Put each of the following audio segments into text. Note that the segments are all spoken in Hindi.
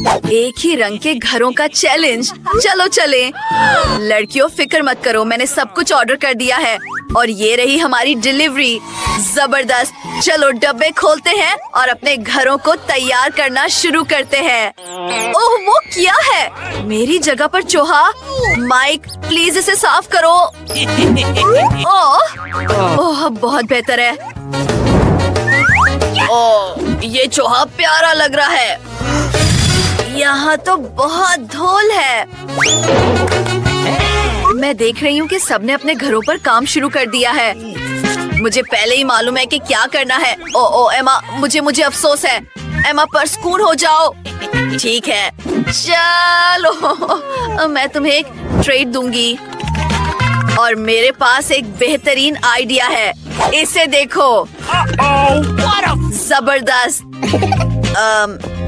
एक ही रंग के घरों का चैलेंज। चलो चले। लड़कियों फिक्र मत करो, मैंने सब कुछ ऑर्डर कर दिया है और ये रही हमारी डिलीवरी। जबरदस्त। चलो डब्बे खोलते हैं और अपने घरों को तैयार करना शुरू करते हैं। ओह वो क्या है? मेरी जगह पर चूहा। माइक प्लीज इसे साफ करो। ओह बहुत बेहतर है। ओह ये चूहा प्यारा लग रहा है। यहाँ तो बहुत धूल है। मैं देख रही हूँ कि सबने अपने घरों पर काम शुरू कर दिया है। मुझे पहले ही मालूम है कि क्या करना है। ओ एमा, मुझे अफसोस है। एमा परस्कून हो जाओ। ठीक है चलो, मैं तुम्हें एक ट्रेड दूंगी और मेरे पास एक बेहतरीन आइडिया है। इसे देखो। जबरदस्त।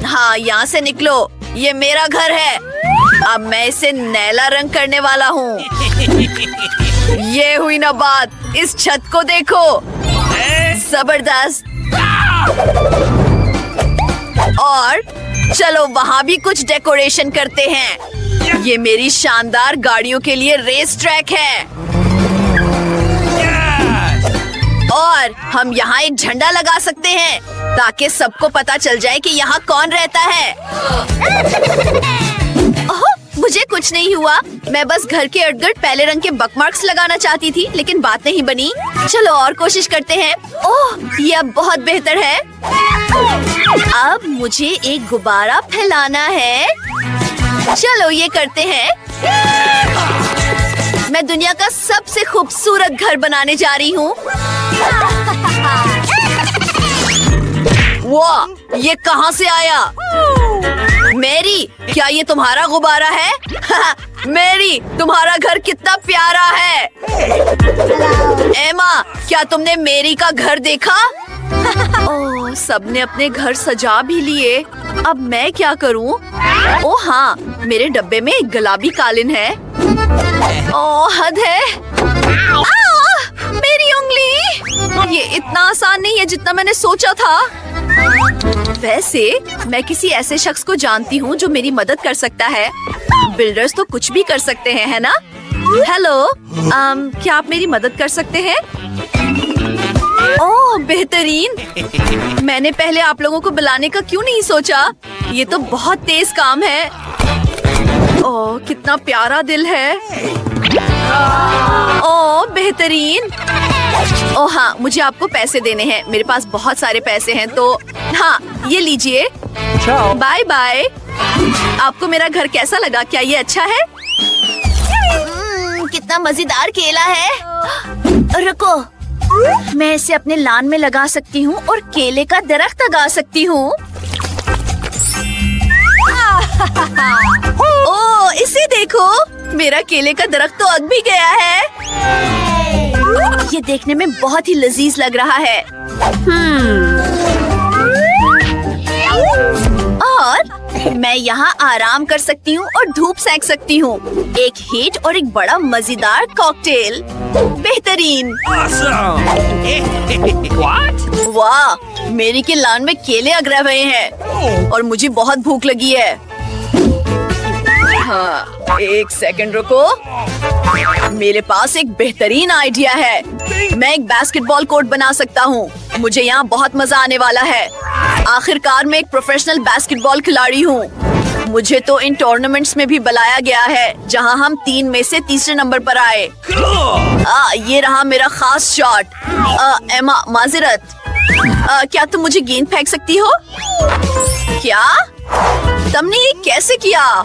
हाँ यहाँ से निकलो, ये मेरा घर है। अब मैं इसे नीला रंग करने वाला हूँ। ये हुई ना बात, इस छत को देखो। जबरदस्त। और चलो वहाँ भी कुछ डेकोरेशन करते हैं। ये मेरी शानदार गाड़ियों के लिए रेस ट्रैक है। और हम यहाँ एक झंडा लगा सकते हैं ताकि सबको पता चल जाए कि यहाँ कौन रहता है। ओह, मुझे कुछ नहीं हुआ। मैं बस घर के इर्द गिर्द पहले रंग के बकमार्क्स लगाना चाहती थी, लेकिन बात नहीं बनी। चलो और कोशिश करते हैं। ओह ये अब बहुत बेहतर है। अब मुझे एक गुब्बारा फैलाना है। चलो ये करते हैं। मैं दुनिया का सबसे खूबसूरत घर बनाने जा रही हूँ। वाह ये कहाँ से आया? मेरी, क्या ये तुम्हारा गुब्बारा है? मेरी, तुम्हारा घर कितना प्यारा है। एमा, क्या तुमने मेरी का घर देखा? ओह सबने अपने घर सजा भी लिए। अब मैं क्या करूं? ओह हाँ, मेरे डब्बे में एक गुलाबी कालीन है। ओह हद है। मेरी उंगली। ये इतना आसान नहीं है जितना मैंने सोचा था। वैसे मैं किसी ऐसे शख्स को जानती हूँ जो मेरी मदद कर सकता है। बिल्डर्स तो कुछ भी कर सकते हैं, है ना? हेलो, क्या आप मेरी मदद कर सकते हैं? ओह बेहतरीन। मैंने पहले आप लोगों को बुलाने का क्यों नहीं सोचा? ये तो बहुत तेज काम है। ओह कितना प्यारा दिल है। ओह बेहतरीन। ओह हाँ, मुझे आपको पैसे देने हैं। मेरे पास बहुत सारे पैसे हैं, तो हाँ ये लीजिए। Bye bye. आपको मेरा घर कैसा लगा? क्या ये अच्छा है? कितना मजेदार केला है। रुको, मैं इसे अपने लान में लगा सकती हूँ और केले का दरख्त लगा सकती हूँ। ओह इसे देखो, मेरा केले का दरख्त तो अग भी गया है। ये देखने में बहुत ही लजीज लग रहा है। और मैं यहाँ आराम कर सकती हूँ और धूप सेक सकती हूँ। एक हीट और एक बड़ा मजेदार कॉकटेल। बेहतरीन। वाह, मेरी के लान में केले अग रहे हैं और मुझे बहुत भूख लगी है। हाँ एक सेकंड रुको, मेरे पास एक बेहतरीन आइडिया है। मैं एक बास्केटबॉल कोर्ट बना सकता हूँ। मुझे यहाँ बहुत मजा आने वाला है। आखिरकार मैं एक प्रोफेशनल बास्केटबॉल खिलाड़ी हूँ। मुझे तो इन टूर्नामेंट्स में भी बुलाया गया है जहाँ हम 3 में से तीसरे नंबर पर आए। ये रहा मेरा खास शॉट। एमा माजरत, क्या तुम मुझे गेंद फेंक सकती हो? क्या तुमने ये कैसे किया?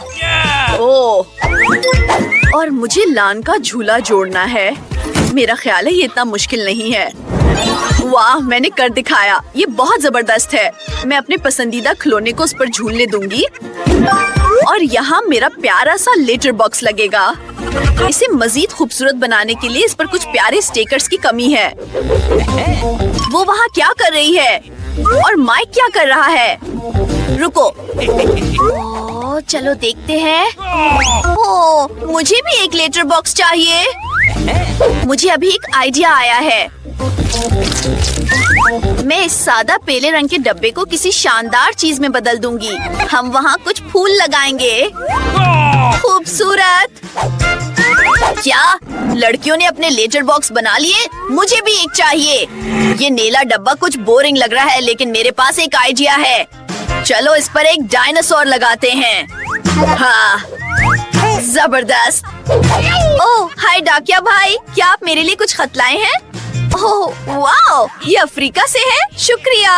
ओह, और मुझे लान का झूला जोड़ना है। मेरा ख्याल है ये इतना मुश्किल नहीं है। वाह मैंने कर दिखाया। ये बहुत जबरदस्त है। मैं अपने पसंदीदा खिलौने को उस पर झूलने दूंगी और यहाँ मेरा प्यारा सा लेटर बॉक्स लगेगा। इसे मजीद खूबसूरत बनाने के लिए इस पर कुछ प्यारे स्टिकर्स की कमी है। वो वहाँ क्या कर रही है और माइक क्या कर रहा है? रुको, चलो देखते हैं। मुझे भी एक लेटर बॉक्स चाहिए। मुझे अभी एक आइडिया आया है। मैं इस सादा पीले रंग के डब्बे को किसी शानदार चीज में बदल दूंगी। हम वहाँ कुछ फूल लगाएंगे। खूबसूरत। क्या लड़कियों ने अपने लेजर बॉक्स बना लिए? मुझे भी एक चाहिए। ये नीला डब्बा कुछ बोरिंग लग रहा है, लेकिन मेरे पास एक आइडिया है। चलो इस पर एक डायनासोर लगाते हैं। हाँ, जबरदस्त। ओह हाय डाकिया भाई, क्या आप मेरे लिए कुछ खत लाए हैं? ओह वाओ, ये अफ्रीका से है। शुक्रिया।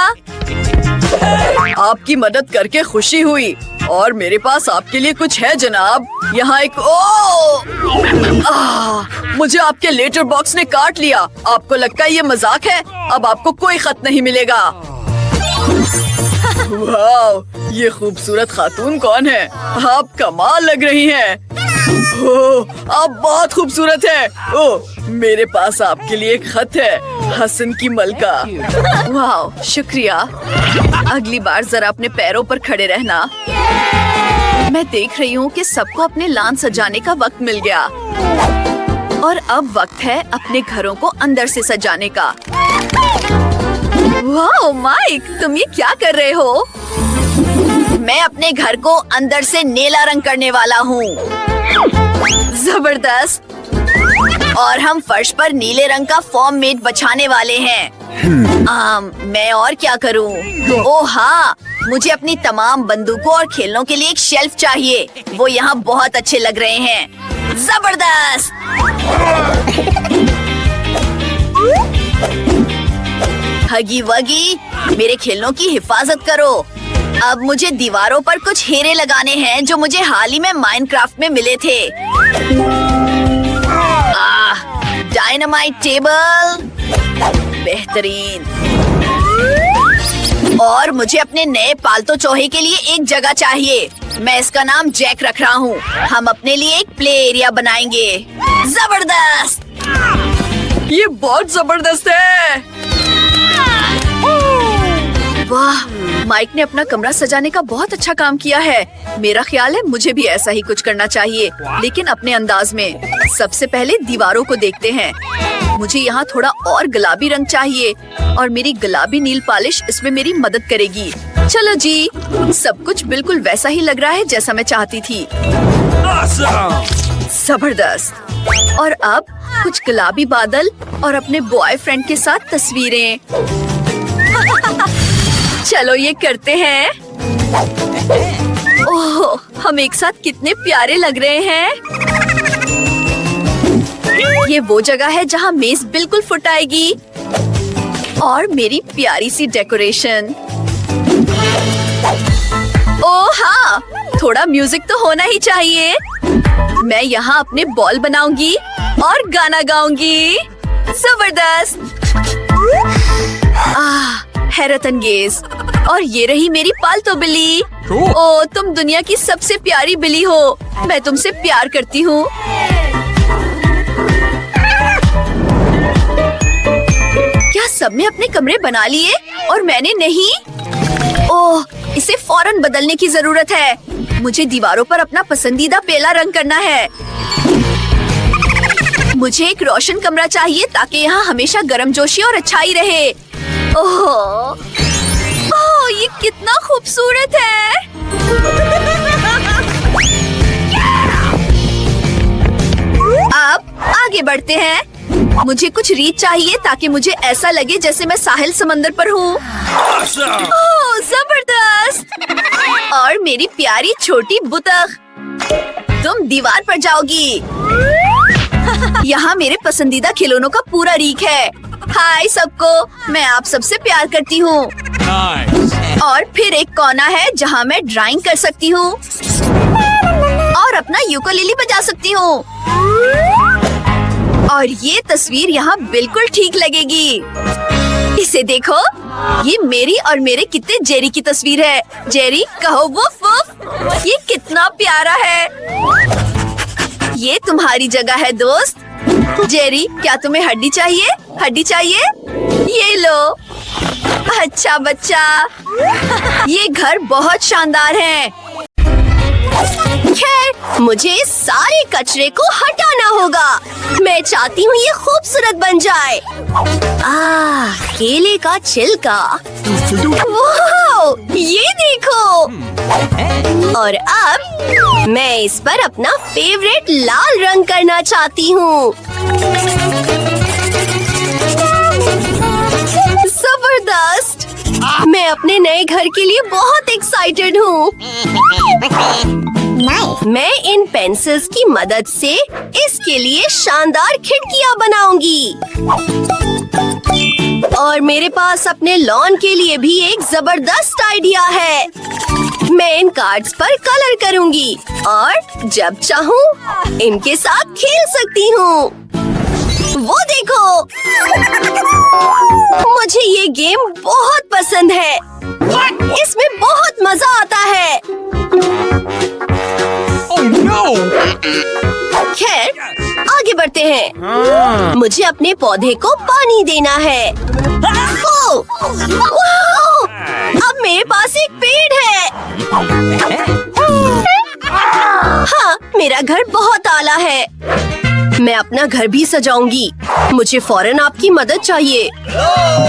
आपकी मदद करके खुशी हुई। और मेरे पास आपके लिए कुछ है जनाब। यहाँ एक मुझे आपके लेटर बॉक्स ने काट लिया। आपको लगता है ये मजाक है? अब आपको कोई खत नहीं मिलेगा। वाओ, ये खूबसूरत खातून कौन है? आप कमाल लग रही हैं। ओह, आप बहुत खूबसूरत है। ओह, मेरे पास आपके लिए एक खत है, हसन की मलका। वाओ, शुक्रिया। अगली बार जरा अपने पैरों पर खड़े रहना। मैं देख रही हूँ कि सबको अपने लॉन सजाने का वक्त मिल गया और अब वक्त है अपने घरों को अंदर से सजाने का। वाओ माइक, तुम ये क्या कर रहे हो? मैं अपने घर को अंदर से नीला रंग करने वाला हूँ। जबरदस्त। और हम फर्श पर नीले रंग का फॉर्म मेट बछाने वाले हैं। मैं और क्या करूँ? ओह हाँ, मुझे अपनी तमाम बंदूकों और खेलों के लिए एक शेल्फ चाहिए। वो यहाँ बहुत अच्छे लग रहे हैं। जबरदस्त। हगी वगी, मेरे खेलों की हिफाजत करो। अब मुझे दीवारों पर कुछ हीरे लगाने हैं जो मुझे हाल ही में माइनक्राफ्ट में मिले थे। डायनामाइट टेबल, बेहतरीन। और मुझे अपने नए पालतू चूहे के लिए एक जगह चाहिए। मैं इसका नाम जैक रख रहा हूँ। हम अपने लिए एक प्ले एरिया बनाएंगे। जबरदस्त। ये बहुत जबरदस्त है। वाह, माइक ने अपना कमरा सजाने का बहुत अच्छा काम किया है। मेरा ख्याल है मुझे भी ऐसा ही कुछ करना चाहिए, लेकिन अपने अंदाज में। सबसे पहले दीवारों को देखते हैं। मुझे यहाँ थोड़ा और गुलाबी रंग चाहिए और मेरी गुलाबी नील पॉलिश इसमें मेरी मदद करेगी। चलो जी, सब कुछ बिल्कुल वैसा ही लग रहा है जैसा मैं चाहती थी। जबरदस्त। और अब कुछ गुलाबी बादल और अपने बॉयफ्रेंड के साथ तस्वीरें। चलो ये करते हैं। ओह, हम एक साथ कितने प्यारे लग रहे हैं। ये वो जगह है जहाँ मेज बिल्कुल फुट आएगी। और मेरी प्यारी सी डेकोरेशन। ओह हाँ, थोड़ा म्यूजिक तो होना ही चाहिए। मैं यहाँ अपने बॉल बनाऊंगी और गाना गाऊंगी। जबरदस्त। हैरत अंगेज। और ये रही मेरी पालतू बिल्ली। ओ, तुम दुनिया की सबसे प्यारी बिल्ली हो। मैं तुमसे प्यार करती हूँ। क्या सबने अपने कमरे बना लिए और मैंने नहीं? ओह, इसे फौरन बदलने की जरूरत है। मुझे दीवारों पर अपना पसंदीदा पीला रंग करना है। मुझे एक रोशन कमरा चाहिए ताकि यहाँ हमेशा गर्मजोशी और अच्छाई रहे। ओह, ये कितना खूबसूरत है। अब आगे बढ़ते हैं। मुझे कुछ रीत चाहिए ताकि मुझे ऐसा लगे जैसे मैं साहिल समंदर पर हूँ। ओह, जबरदस्त। और मेरी प्यारी छोटी बुतख, तुम दीवार पर जाओगी। यहाँ मेरे पसंदीदा खिलौनों का पूरा रीक है। हाय सबको, मैं आप सबसे प्यार करती हूँ। और फिर एक कोना है जहाँ मैं ड्राइंग कर सकती हूँ और अपना यूकेलेले बजा सकती हूँ। और ये तस्वीर यहाँ बिल्कुल ठीक लगेगी। इसे देखो, ये मेरी और मेरे कितने जेरी की तस्वीर है। जेरी, कहो वुफ वुफ। ये कितना प्यारा है। ये तुम्हारी जगह है दोस्त। जेरी, क्या तुम्हें हड्डी चाहिए? हड्डी चाहिए? ये लो। अच्छा बच्चा। ये घर बहुत शानदार है। खैर, मुझे इस सारे कचरे को हटाना होगा। मैं चाहती हूँ ये खूबसूरत बन जाए। केले का छिलका, वाह, ये देखो। और अब मैं इस पर अपना फेवरेट लाल रंग करना चाहती हूँ। जबरदस्त! मैं अपने नए घर के लिए बहुत एक्साइटेड हूँ। मैं इन पेंसिल्स की मदद से इसके लिए शानदार खिड़कियाँ बनाऊंगी। और मेरे पास अपने लॉन के लिए भी एक जबरदस्त आइडिया है। मैं इन कार्ड्स पर कलर करूंगी और जब चाहूँ इनके साथ खेल सकती हूँ। वो देखो, मुझे ये गेम बहुत पसंद है। इसमें बहुत मजा आता है। खैर, आगे बढ़ते हैं। मुझे अपने पौधे को पानी देना है। वाह! अब मेरे पास एक पेड़ है। हाँ, मेरा घर बहुत आला है। मैं अपना घर भी सजाऊंगी। मुझे फौरन आपकी मदद चाहिए।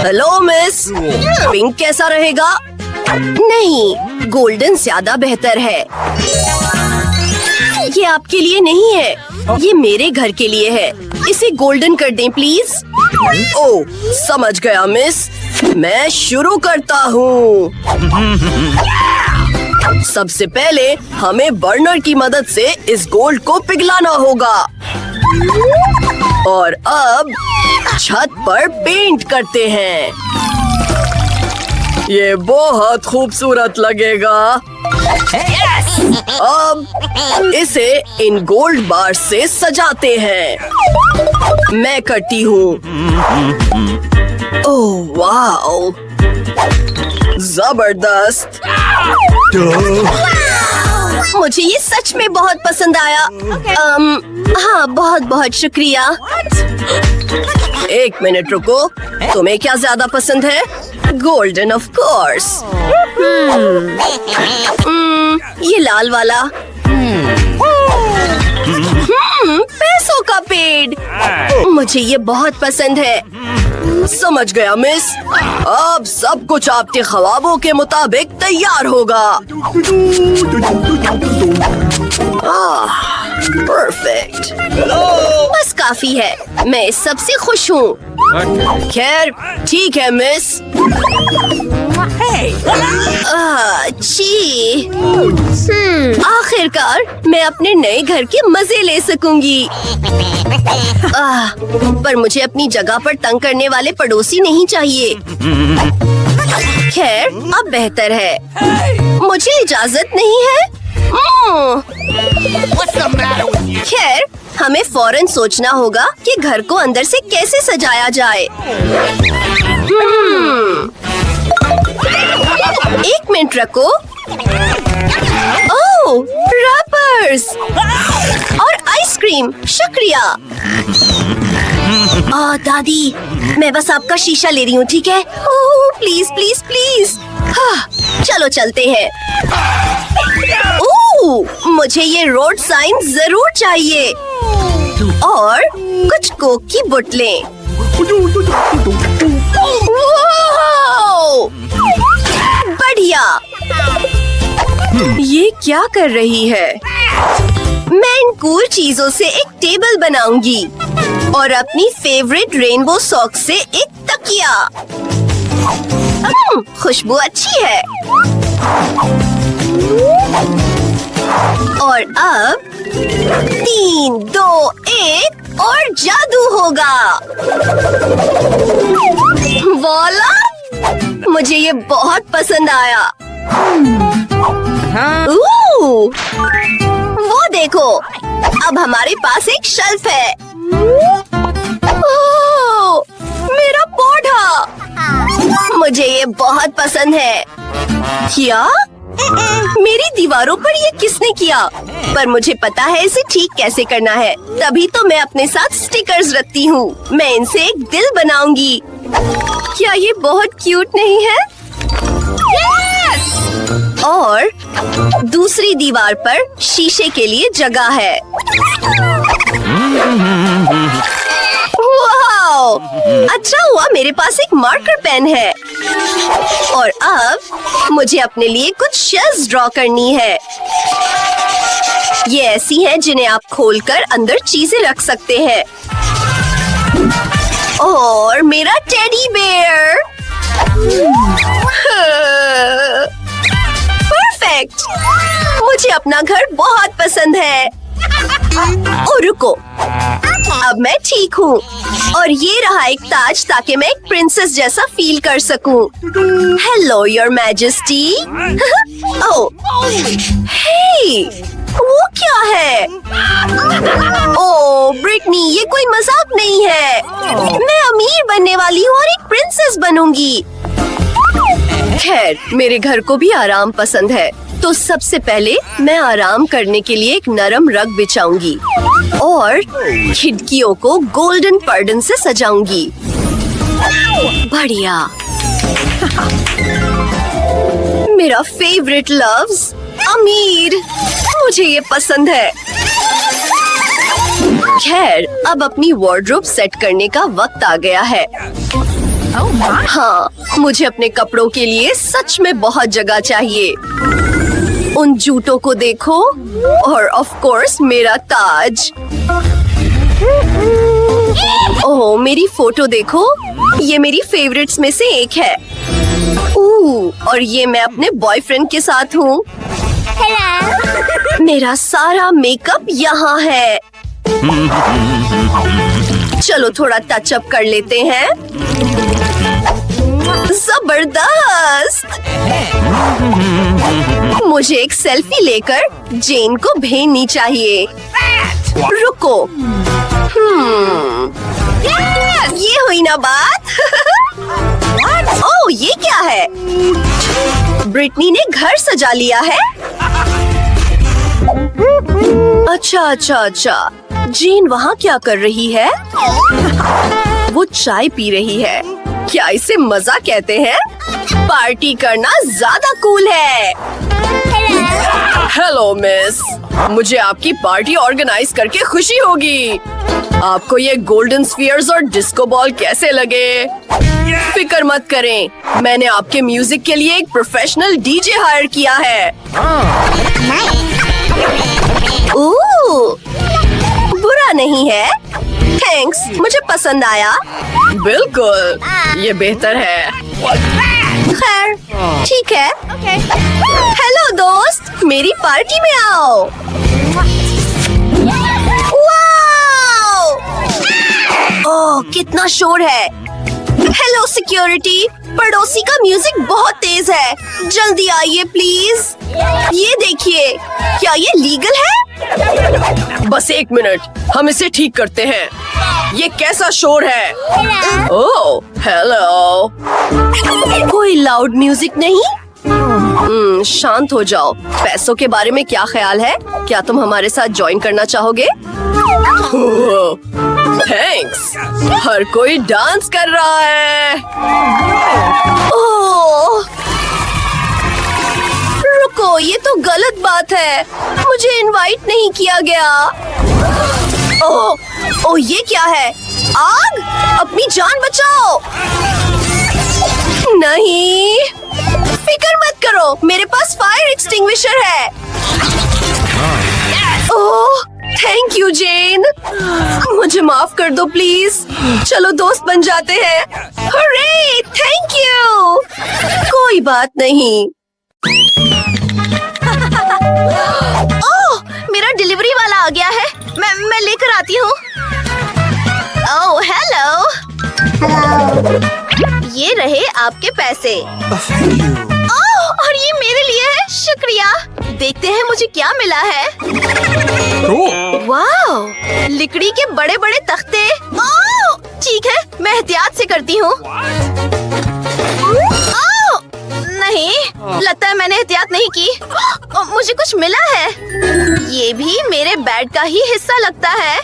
हेलो मिस, पिंक कैसा रहेगा? नहीं, गोल्डन ज्यादा बेहतर है। ये आपके लिए नहीं है, ये मेरे घर के लिए है। इसे गोल्डन कर दें प्लीज। ओह, समझ गया मिस। मैं शुरू करता हूँ। सबसे पहले हमें बर्नर की मदद से इस गोल्ड को पिघलाना होगा। और अब छत पर पेंट करते हैं। ये बहुत खूबसूरत लगेगा। अब इसे इन गोल्ड बार से सजाते हैं। मैं करती हूँ। ओह वाओ, जबरदस्त! मुझे ये सच में बहुत पसंद आया। हाँ, बहुत बहुत शुक्रिया। एक मिनट रुको, तुम्हें क्या ज्यादा पसंद है? Golden of course. ये लाल वाला। पैसों का पेड़। मुझे ये बहुत पसंद है। समझ गया मिस। अब सब कुछ आपके ख्वाबों के मुताबिक तैयार होगा। परफेक्ट। बस काफी है। मैं इस सब से खुश हूँ। खैर, ठीक है मिस। जी, आखिरकार मैं अपने नए घर के मजे ले सकूंगी। पर मुझे अपनी जगह पर तंग करने वाले पड़ोसी नहीं चाहिए। खैर, अब बेहतर है। मुझे इजाजत नहीं है। खैर, हमें फौरन सोचना होगा कि घर को अंदर से कैसे सजाया जाए। एक मिनट रखो। ओह, रैपर्स और आइसक्रीम, शुक्रिया। दादी, मैं बस आपका शीशा ले रही हूँ, ठीक है? ओह, प्लीज प्लीज प्लीज। चलो चलते हैं। ओह, मुझे ये रोड साइन जरूर चाहिए और कुछ कोक की बोतलें। बढ़िया। ये क्या कर रही है? मैं इन कूल चीजों से एक टेबल बनाऊंगी और अपनी फेवरेट रेनबो सॉक्स से एक तकिया। खुशबू अच्छी है। और अब 3, 2, 1 और जादू होगा। वाला! मुझे ये बहुत पसंद आया। वो देखो, अब हमारे पास एक शेल्फ है। ओह, मेरा पौधा! मुझे ये बहुत पसंद है। क्या? मेरी दीवारों पर ये किसने किया? पर मुझे पता है इसे ठीक कैसे करना है। तभी तो मैं अपने साथ स्टिकर्स रखती हूँ। मैं इनसे एक दिल बनाऊंगी। क्या ये बहुत क्यूट नहीं है? Yes! और दूसरी दीवार पर शीशे के लिए जगह है। वाओ! अच्छा हुआ मेरे पास एक मार्कर पेन है। और अब मुझे अपने लिए कुछ शेल्स ड्रॉ करनी है। ये ऐसी हैं जिन्हें आप खोलकर अंदर चीजें रख सकते हैं। और मेरा टेडी बेयर। परफेक्ट! मुझे अपना घर बहुत पसंद है। ओ रुको, अब मैं ठीक हूँ। और ये रहा एक ताज ताकि मैं एक प्रिंसेस जैसा फील कर सकूं। Hello your majesty. Oh, hey, वो क्या है? ओह ब्रिटनी, ये कोई मजाक नहीं है। मैं अमीर बनने वाली हूँ और एक प्रिंसेस बनूंगी। खैर, मेरे घर को भी आराम पसंद है, तो सबसे पहले मैं आराम करने के लिए एक नरम रग बिछाऊंगी और खिड़कियों को गोल्डन पर्दन से सजाऊंगी। बढ़िया। मेरा फेवरेट लव्स, अमीर, मुझे ये पसंद है। खैर, अब अपनी वार्डरोब सेट करने का वक्त आ गया है। हाँ, मुझे अपने कपड़ों के लिए सच में बहुत जगह चाहिए। उन जूतों को देखो और ऑफ कोर्स मेरा ताज। ओह, मेरी फोटो देखो, ये मेरी फेवरेट्स में से एक है। और ये मैं अपने बॉयफ्रेंड के साथ हूँ। मेरा सारा मेकअप यहाँ है। चलो थोड़ा टच अप कर लेते हैं। जबरदस्त! मुझे एक सेल्फी लेकर जेन को भेजनी चाहिए। रुको, ये हुई ना बात। ओह, ये क्या है? ब्रिटनी ने घर सजा लिया है। अच्छा। जेन वहाँ क्या कर रही है? वो चाय पी रही है। क्या इसे मजा कहते हैं? पार्टी करना ज्यादा कूल है। हेलो मिस, मुझे आपकी पार्टी ऑर्गेनाइज करके खुशी होगी। आपको ये गोल्डन स्फीयर्स और डिस्को बॉल कैसे लगे? फिक्र मत करें, मैंने आपके म्यूजिक के लिए एक प्रोफेशनल डीजे हायर किया है। बुरा नहीं है। थैंक्स, मुझे पसंद आया। बिल्कुल, ये बेहतर है। खैर, ठीक है। हेलो दोस्त, मेरी पार्टी में आओ। वाओ! ओह, कितना शोर है। हेलो सिक्योरिटी, पड़ोसी का म्यूजिक बहुत तेज है। जल्दी आइए प्लीज। ये देखिए, क्या ये लीगल है? बस एक मिनट, हम इसे ठीक करते हैं। ये कैसा शोर है? ओह, हेलो। कोई लाउड म्यूजिक नहीं? शांत हो जाओ। पैसों के बारे में क्या ख्याल है? क्या तुम हमारे साथ ज्वाइन करना चाहोगे? थैंक्स। हर कोई डांस कर रहा है। ओह, रुको, ये तो गलत बात है। मुझे इनवाइट नहीं किया गया। ओह, ये क्या है? आग! अपनी जान बचाओ। नहीं, फिक्र मत करो, मेरे पास फायर एक्सटिंग्विशर है। ओह, थैंक यू जेन। मुझे माफ कर दो प्लीज। चलो दोस्त बन जाते हैं। हरे, थैंक यू। कोई बात नहीं। ओह, मेरा डिलीवरी वाला आ गया है। मैं लेकर आती हूँ। ओह, हेलो। ये रहे आपके पैसे। ओह, और ये मेरे लिए है। शुक्रिया। देखते हैं मुझे क्या मिला है। वाओ, लकड़ी के बड़े बड़े तख्ते। ओह, ठीक है, मैं एहतियात से करती हूँ। ओह, नहीं, लगता है मैंने एहतियात नहीं की। मुझे कुछ मिला है। ये भी मेरे बेड का ही हिस्सा लगता है।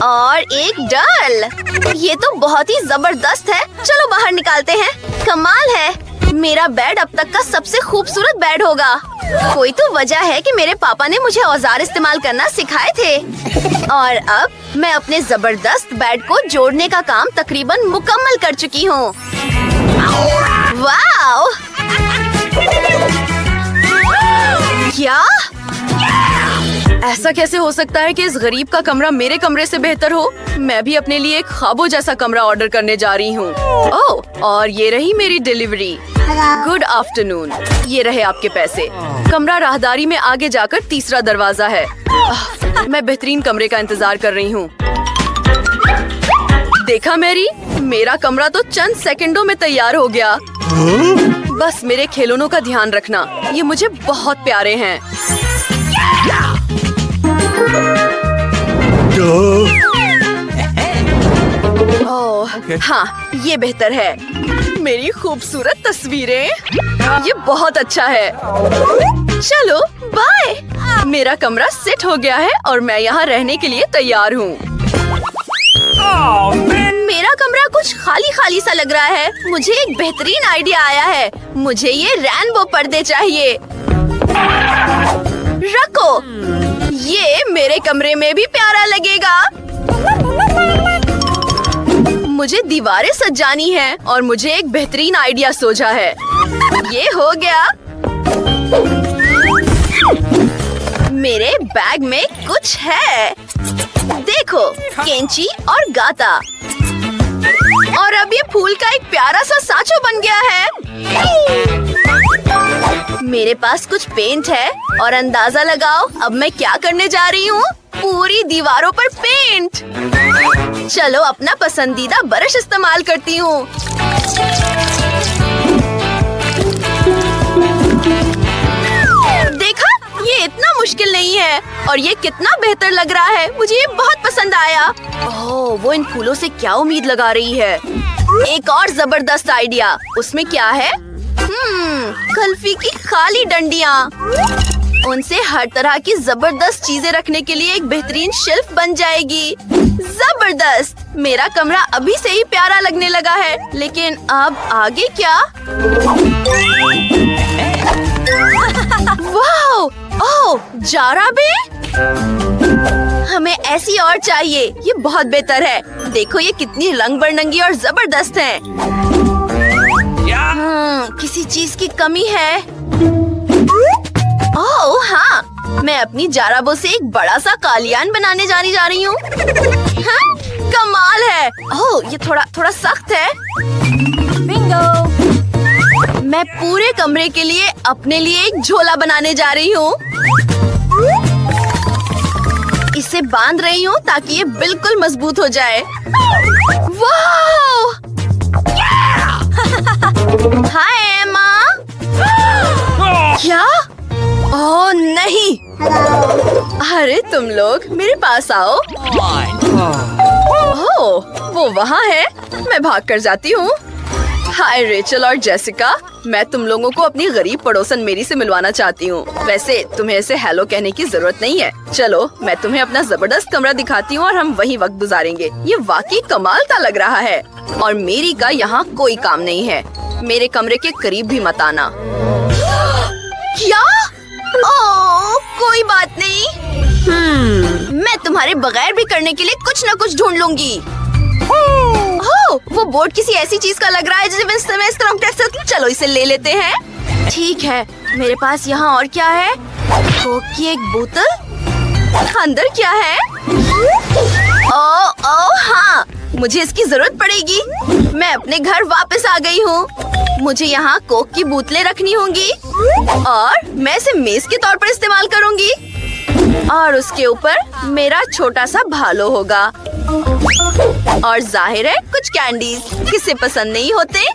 और एक डल। ये तो बहुत ही जबरदस्त है। चलो बाहर निकालते हैं। कमाल है। मेरा बेड अब तक का सबसे खूबसूरत बेड होगा। कोई तो वजह है कि मेरे पापा ने मुझे औजार इस्तेमाल करना सिखाए थे और अब मैं अपने जबरदस्त बेड को जोड़ने का काम तकरीबन मुकम्मल कर चुकी हूँ। वाओ! क्या? ऐसा कैसे हो सकता है कि इस गरीब का कमरा मेरे कमरे से बेहतर हो? मैं भी अपने लिए एक ख्वाबों जैसा कमरा ऑर्डर करने जा रही हूँ। ओह, और ये रही मेरी डिलीवरी। गुड आफ्टरनून, ये रहे आपके पैसे। कमरा राहदारी में आगे जाकर तीसरा दरवाजा है। मैं बेहतरीन कमरे का इंतजार कर रही हूँ। देखा मैरी, मेरा कमरा तो चंद सेकंडों में तैयार हो गया। बस मेरे खिलौनों का ध्यान रखना, ये मुझे बहुत प्यारे हैं। ओह, हाँ, ये बेहतर है। मेरी खूबसूरत तस्वीरें, ये बहुत अच्छा है। चलो बाय। मेरा कमरा सेट हो गया है और मैं यहाँ रहने के लिए तैयार हूँ। मेरा कमरा कुछ खाली खाली सा लग रहा है। मुझे एक बेहतरीन आइडिया आया है। मुझे ये रेनबो पर्दे चाहिए। रखो, ये मेरे कमरे में भी प्यारा लगेगा। मुझे दीवारें सजानी है और मुझे एक बेहतरीन आइडिया सोचा है। ये हो गया। मेरे बैग में कुछ है। देखो, कैंची और गाता। और अब ये फूल का एक प्यारा सा सांचो बन गया है। मेरे पास कुछ पेंट है और अंदाजा लगाओ अब मैं क्या करने जा रही हूँ। पूरी दीवारों पर पेंट। चलो अपना पसंदीदा ब्रश इस्तेमाल करती हूँ। देखा, ये इतना मुश्किल नहीं है और ये कितना बेहतर लग रहा है। मुझे ये बहुत पसंद आया। ओह, वो इन फूलों से क्या उम्मीद लगा रही है। एक और जबरदस्त आइडिया। उसमें क्या है? कुल्फी की खाली डंडियाँ। उनसे हर तरह की जबरदस्त चीजें रखने के लिए एक बेहतरीन शेल्फ बन जाएगी। जबरदस्त! मेरा कमरा अभी से ही प्यारा लगने लगा है, लेकिन अब आगे क्या? वाओ! ओह, जाराबे! हमें ऐसी और चाहिए। ये बहुत बेहतर है। देखो ये कितनी रंग बिरंगी और जबरदस्त है। किसी चीज की कमी है। ओह हाँ, मैं अपनी जाराबो से एक बड़ा सा कालियान बनाने जा रही हूँ। हाँ, कमाल है। ओह, ये थोड़ा सख्त है। बिंगो! मैं पूरे कमरे के लिए अपने लिए एक झोला बनाने जा रही हूँ। इसे बांध रही हूँ ताकि ये बिल्कुल मजबूत हो जाए। वाह! हाय एमा। क्या? ओह नहीं! अरे तुम लोग मेरे पास आओ। ओह, वो वहाँ है। मैं भाग कर जाती हूँ। हाय रेचल और जेसिका, मैं तुम लोगों को अपनी गरीब पड़ोसन मेरी से मिलवाना चाहती हूँ। वैसे तुम्हें ऐसे हेलो कहने की जरूरत नहीं है। चलो मैं तुम्हें अपना जबरदस्त कमरा दिखाती हूँ और हम वहीं वक्त गुजारेंगे। ये वाकई कमाल का लग रहा है और मेरी का यहाँ कोई काम नहीं है। मेरे कमरे के करीब भी मत आना। क्या? ओह, कोई बात नहीं। मैं तुम्हारे बगैर भी करने के लिए कुछ न कुछ ढूंढ लूंगी। ओह, वो बोर्ड किसी ऐसी चीज का लग रहा है जिसे मैं इस्तेमाल कर सकती हूँ। चलो इसे ले लेते हैं। ठीक है, मेरे पास यहाँ और क्या है? कोक की एक बोतल। अंदर क्या है? ओह हाँ, मुझे इसकी जरूरत पड़ेगी। मैं अपने घर वापस आ गई हूँ। मुझे यहाँ कोक की बोतलें रखनी होंगी और मैं इसे मेज के तौर पर इस्तेमाल करूँगी। और उसके ऊपर मेरा छोटा सा भालो होगा। और जाहिर है कुछ कैंडीज। किसे पसंद नहीं होते?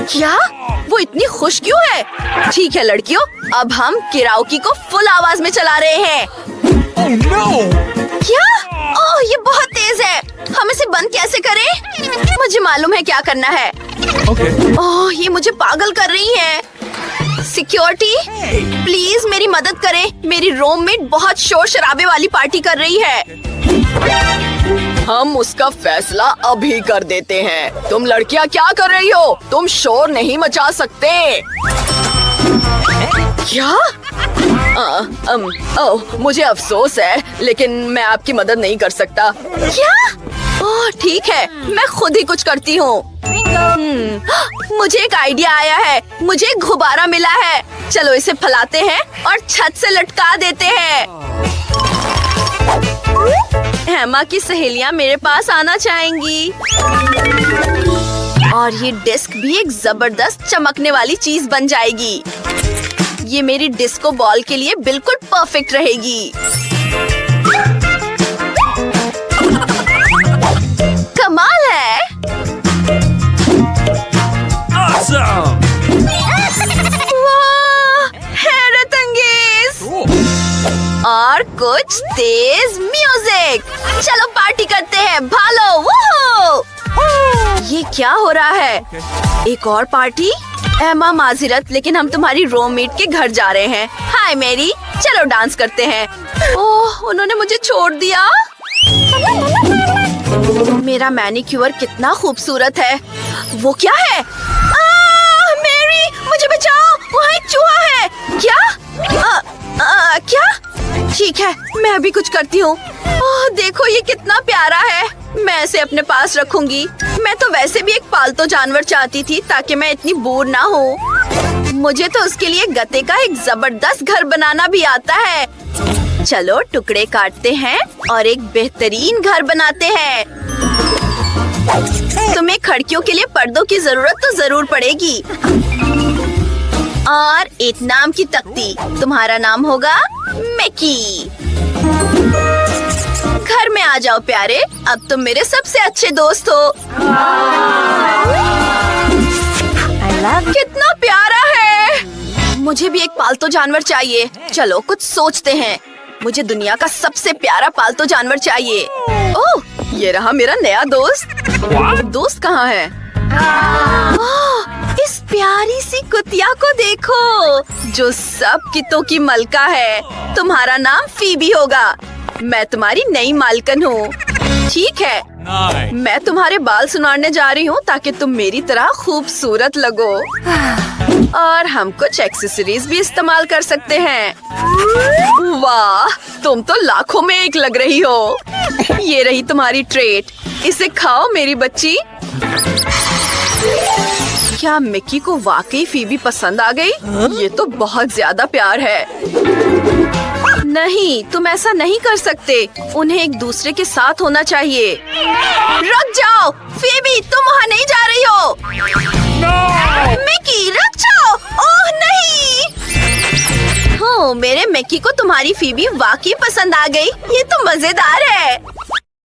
क्या? वो इतनी खुश क्यों है? ठीक है लड़कियों, अब हम किराओकी को फुल आवाज में चला रहे हैं। Oh no! क्या? ओह, ये बहुत तेज है। हम इसे बंद कैसे करें? मुझे मालूम है क्या करना है। Okay. ओह, ये मुझे पागल कर रही है। सिक्योरिटी, प्लीज मेरी मदद करें। मेरी रूममेट बहुत शोर शराबे वाली पार्टी कर रही है। हम उसका फैसला अभी कर देते हैं। तुम लड़कियां क्या कर रही हो? तुम शोर नहीं मचा सकते। क्या? ओह, मुझे अफसोस है, लेकिन मैं आपकी मदद नहीं कर सकता। क्या? ओह, ठीक है, मैं खुद ही कुछ करती हूँ। मुझे एक आइडिया आया है। मुझे एक गुब्बारा मिला है। चलो इसे फैलाते हैं और छत से लटका देते हैं। हेमा की सहेलियां मेरे पास आना चाहेंगी। और ये डिस्क भी एक जबरदस्त चमकने वाली चीज बन जाएगी। ये मेरी डिस्को बॉल के लिए बिल्कुल परफेक्ट रहेगी। कमाल है। Awesome! वाह, हैरत अंगेज। और कुछ तेज म्यूजिक। चलो पार्टी करते हैं, भालो। वूहू! ये क्या हो रहा है? एक और पार्टी? एमा माजिरत, लेकिन हम तुम्हारी रूममेट के घर जा रहे हैं। हाय मेरी, चलो डांस करते हैं। ओह, उन्होंने मुझे छोड़ दिया। मेरा मैनिक्योर कितना खूबसूरत है। वो क्या है? मेरी, मुझे बचाओ, वहाँ एक चूहा है। क्या? क्या? ठीक है, मैं अभी कुछ करती हूँ। ओह, देखो ये कितना प्यारा है। मैं इसे अपने पास रखूंगी। मैं तो वैसे भी एक पालतू जानवर चाहती थी ताकि मैं इतनी बोर ना हो। मुझे तो उसके लिए गत्ते का एक जबरदस्त घर बनाना भी आता है। चलो टुकड़े काटते हैं और एक बेहतरीन घर बनाते हैं। तुम्हें खिड़कियों के लिए पर्दों की जरूरत तो जरूर पड़ेगी। और एक नाम की तख्ती। तुम्हारा नाम होगा मिकी। घर में आ जाओ प्यारे, अब तुम मेरे सबसे अच्छे दोस्त हो। कितना प्यारा है। मुझे भी एक पालतू जानवर चाहिए। चलो कुछ सोचते हैं। मुझे दुनिया का सबसे प्यारा पालतू जानवर चाहिए। ओह, ये रहा मेरा नया दोस्त। दोस्त कहाँ है? ओह, इस प्यारी सी कुतिया को देखो, जो सब कितों की मलका है। तुम्हारा नाम फीबी होगा। मैं तुम्हारी नई मालकन हूँ। ठीक है, मैं तुम्हारे बाल सुनारने जा रही हूँ ताकि तुम मेरी तरह खूबसूरत लगो। और हम कुछ एक्सेसरीज भी इस्तेमाल कर सकते हैं। वाह, तुम तो लाखों में एक लग रही हो। ये रही तुम्हारी ट्रेट, इसे खाओ मेरी बच्ची। क्या मिकी को वाकई फीबी पसंद आ गई? ये तो बहुत ज्यादा प्यार है। नहीं, तुम ऐसा नहीं कर सकते। उन्हें एक दूसरे के साथ होना चाहिए। रुक जाओ, फीबी, तुम वहाँ नहीं जा रही हो। मिकी, रुक जाओ। ओह नहीं। हो, मेरे मिकी को तुम्हारी फीबी वाकई पसंद आ गई। ये तो मजेदार है।